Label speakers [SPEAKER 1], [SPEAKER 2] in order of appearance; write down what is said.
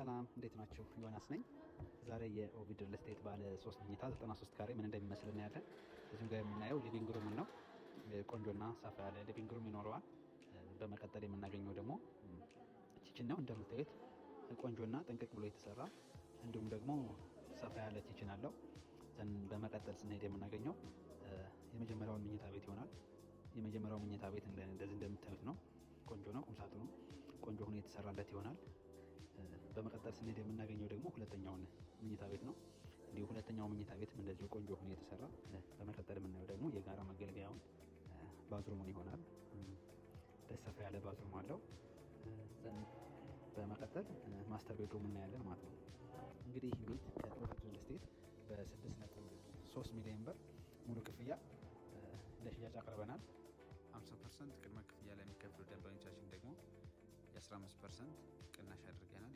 [SPEAKER 1] ሰላም እንዴት ናችሁ? ዮናስ ነኝ። ዛሬ የኦቪድ ሪል ስቴት ባለ 3 መኝታ 93 ካሬ ምን እንደሚመስል እናያለን። እዚሁ ጋር የምናየው ሊቪንግ ሩም ነው። ቆንጆና ሰፋ ያለ ሊቪንግ ሩም ይኖረዋል። በመቀጠል የምናገኘው ደግሞ ኪችን ነው። እንደምታዩት ቆንጆና ጥንቅቅ ብሎ የተሰራ እንዲሁም ደግሞ ሰፋ ያለ ኪችን አለው። በመቀጠል ስንሄድ የምናገኘው የመጀመሪያውን መኝታ ቤት ይሆናል። የመጀመሪያው መኝታ ቤት እንደዚህ እንደምታዩት ነው። ቆንጆ ነው። ቁምሳጥኑ ቆንጆ ሆኖ የተሰራለት ይሆናል። በመቀጠል ስንሄድ የምናገኘው ደግሞ ሁለተኛውን መኝታ ቤት ነው። እንዲሁ ሁለተኛው መኝታ ቤትም እንደዚሁ ቆንጆ ሆኖ የተሰራ። በመቀጠል የምናየው ደግሞ የጋራ መገልገያውን ባዝሩሙን ይሆናል። ደስ ሰፋ ያለ ባዝሩም አለው። በመቀጠል ማስተር ቤድሩም እናያለን ማለት ነው። እንግዲህ ይህ ቤት ከኦቪድ ሪል ስቴት በ6.3 ሚሊዮን ብር ሙሉ ክፍያ ለሽያጭ አቅርበናል። 50% ቅድመ ክፍያ ላይ የሚከፍሉ ደንበኞቻችን ደግሞ የ15% ቅናሽ አድርገናል።